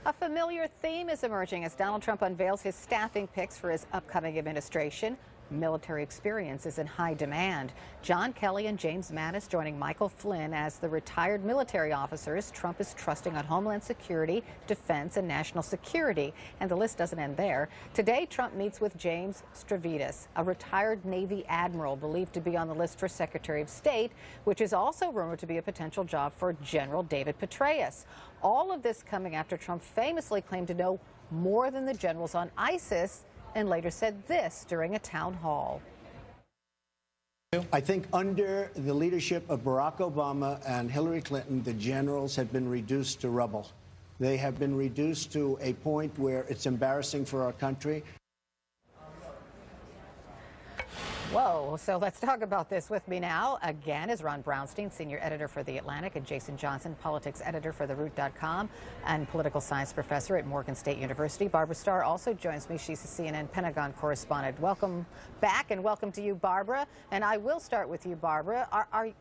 A familiar theme is emerging as Donald Trump unveils his staffing picks for his upcoming administration. Military experience is in high demand. John Kelly and James Mattis joining Michael Flynn as the retired military officers Trump is trusting on Homeland Security, Defense, and National Security. And the list doesn't end there. Today, Trump meets with James Stavridis, a retired Navy admiral believed to be on the list for Secretary of State, which is also rumored to be a potential job for General David Petraeus. All of this coming after Trump famously claimed to know more than the generals on ISIS, and later said this during a town hall. I think under the leadership of Barack Obama and Hillary Clinton, the generals have been reduced to rubble. They have been reduced to a point where it's embarrassing for our country. Whoa, so let's talk about this. With me now, again, is Ron Brownstein, senior editor for The Atlantic, and Jason Johnson, politics editor for TheRoot.com and political science professor at Morgan State University. Barbara Starr also joins me. She's a CNN Pentagon correspondent. Welcome back, and welcome to you, Barbara. And I will start with you, Barbara. I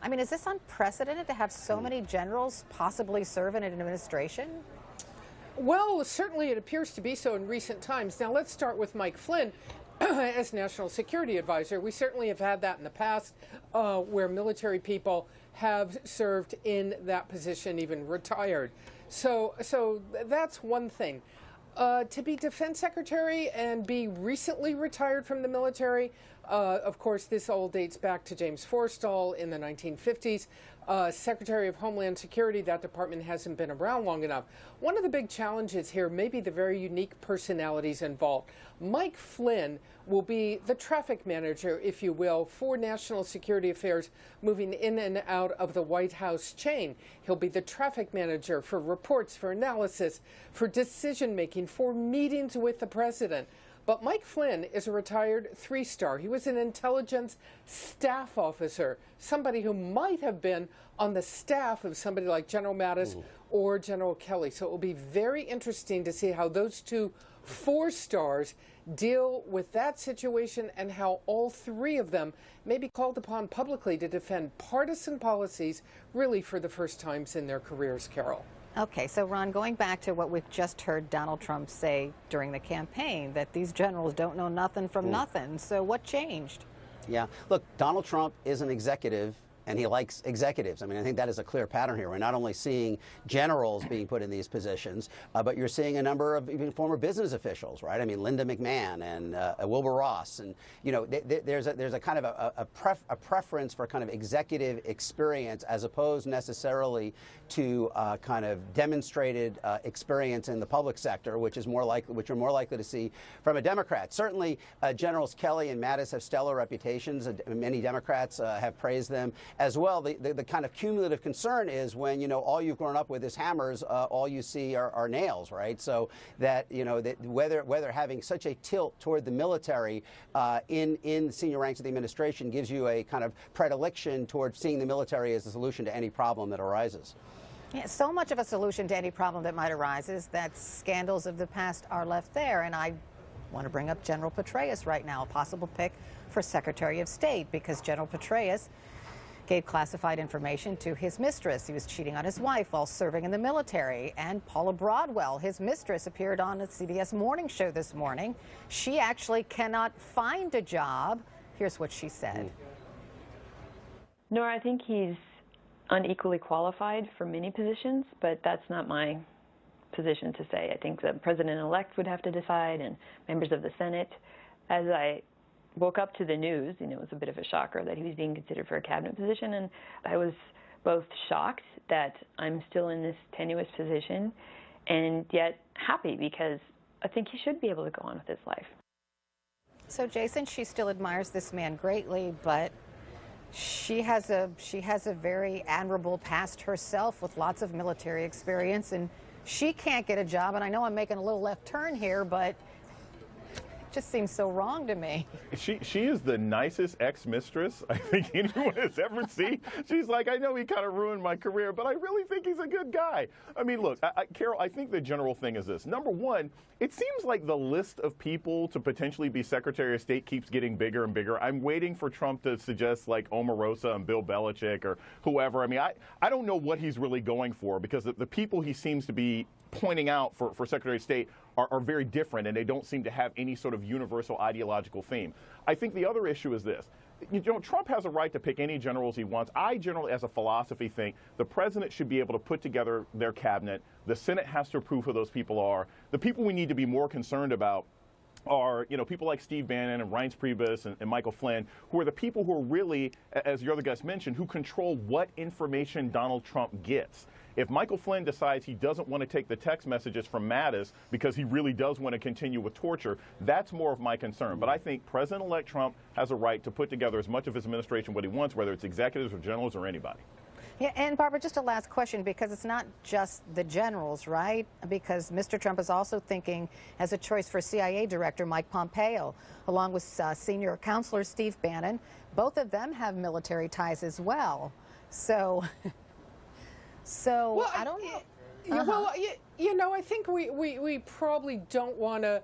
mean, is this unprecedented to have so many generals possibly serve in an administration? Well, certainly it appears to be so in recent times. Now, let's start with Mike Flynn. As National Security Advisor, we certainly have had that in the past where military people have served in that position, even retired. So that's one thing. To be Defense Secretary and be recently retired from the military, of course, this all dates back to James Forrestal in the 1950s. Secretary of Homeland Security, that department hasn't been around long enough. One of the big challenges here may be the very unique personalities involved. Mike Flynn will be the traffic manager, if you will, for national security affairs moving in and out of the White House chain. He'll be the traffic manager for reports, for analysis, for decision making, for meetings with the president. But Mike Flynn is a retired three-star. He was an intelligence staff officer, somebody who might have been on the staff of somebody like General Mattis or General Kelly. So it will be very interesting to see how those two four-stars deal with that situation and how all three of them may be called upon publicly to defend partisan policies really for the first times in their careers, Carol. Okay, so Ron, going back to what we've just heard Donald Trump say during the campaign, that these generals don't know nothing from nothing. So what changed? Yeah, look, Donald Trump is an executive, and he likes executives. I mean, I think that is a clear pattern here. We're not only seeing generals being put in these positions, but you're seeing a number of even former business officials, right? I mean, Linda McMahon and Wilbur Ross, and you know, there's a kind of a preference for kind of executive experience as opposed necessarily to kind of demonstrated experience in the public sector, which you're more likely to see from a Democrat. Certainly, Generals Kelly and Mattis have stellar reputations. Many Democrats have praised them as well. The kind of cumulative concern is when, you know, all you've grown up with is hammers, all you see are nails, right? So that, you know, that whether having such a tilt toward the military in the senior ranks of the administration gives you a kind of predilection toward seeing the military as the solution to any problem that arises. Yeah, so much of a solution to any problem that might arise is that scandals of the past are left there. And I want to bring up General Petraeus right now, a possible pick for Secretary of State, because General Petraeus gave classified information to his mistress. He was cheating on his wife while serving in the military. And Paula Broadwell, his mistress, appeared on a CBS Morning Show this morning. She actually cannot find a job. Here's what she said. Nora, I think he's unequally qualified for many positions, but that's not my position to say. I think the president-elect would have to decide, and members of the Senate. As I woke up to the news, you know, it was a bit of a shocker that he was being considered for a cabinet position, and I was both shocked that I'm still in this tenuous position and yet happy because I think he should be able to go on with his life. So, Jason, she still admires this man greatly, but she has a very admirable past herself with lots of military experience, and she can't get a job. And I know I'm making a little left turn here, but just seems so wrong to me. She is the nicest ex-mistress I think anyone has ever seen. She's like, I know he kind of ruined my career, but I really think he's a good guy. I mean, look, Carol, I think the general thing is this. Number one, it seems like the list of people to potentially be Secretary of State keeps getting bigger and bigger. I'm waiting for Trump to suggest like Omarosa and Bill Belichick or whoever. I mean, I don't know what he's really going for, because the people he seems to be pointing out for Secretary of State are very different, and they don't seem to have any sort of universal ideological theme. I think the other issue is this. You know, Trump has a right to pick any generals he wants. I generally, as a philosophy, think the president should be able to put together their cabinet. The Senate has to approve who those people are. The people we need to be more concerned about are, you know, people like Steve Bannon and Reince Priebus and Michael Flynn, who are the people who are really, as your other guest mentioned, who control what information Donald Trump gets. If Michael Flynn decides he doesn't want to take the text messages from Mattis because he really does want to continue with torture, that's more of my concern. But I think President-elect Trump has a right to put together as much of his administration what he wants, whether it's executives or generals or anybody. Yeah, and Barbara, just a last question, because it's not just the generals, right? Because Mr. Trump is also thinking as a choice for CIA Director Mike Pompeo, along with senior counselor Steve Bannon. Both of them have military ties as well. So Well, I don't know. Well, you know, I think we probably don't want to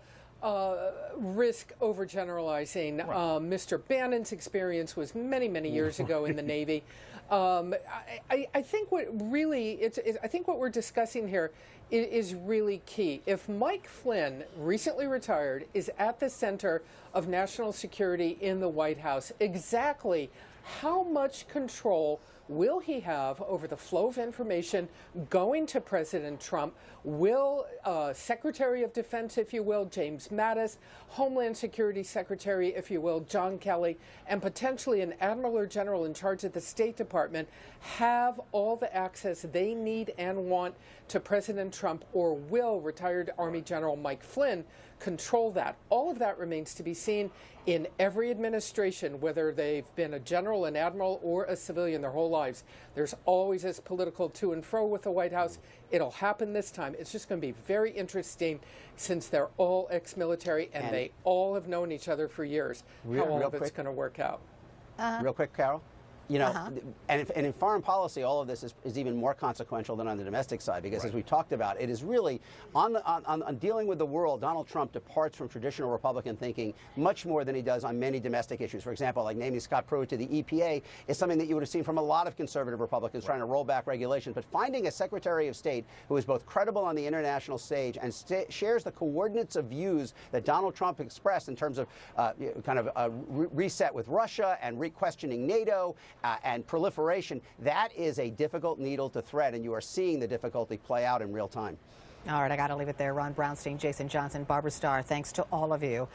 risk overgeneralizing. Right. Mr. Bannon's experience was many years ago in the Navy. I think what really I think what we're discussing here is really key. If Mike Flynn, recently retired, is at the center of national security in the White House, exactly how much control will he have over the flow of information going to President Trump? Will Secretary of Defense, if you will, James Mattis, Homeland Security Secretary, if you will, John Kelly, and potentially an admiral or general in charge of the State Department have all the access they need and want to President Trump, or will retired Army General Mike Flynn control that? All of that remains to be seen in every administration, whether they've been a general, an admiral, or a civilian their whole lives. There's always this political to and fro with the White House. It'll happen this time. It's just going to be very interesting, since they're all ex-military and they all have known each other for years, how all of it's going to work out. Real quick, Carol. You know, and in foreign policy, all of this is even more consequential than on the domestic side, because as we talked about, it is really on dealing with the world. Donald Trump departs from traditional Republican thinking much more than he does on many domestic issues. For example, like naming Scott Pruitt to the EPA is something that you would have seen from a lot of conservative Republicans trying to roll back regulations. But finding a Secretary of State who is both credible on the international stage and shares the coordinates of views that Donald Trump expressed in terms of reset with Russia and questioning NATO. And proliferation, that is a difficult needle to thread, and you are seeing the difficulty play out in real time. All right, I got to leave it there. Ron Brownstein, Jason Johnson, Barbara Starr, thanks to all of you.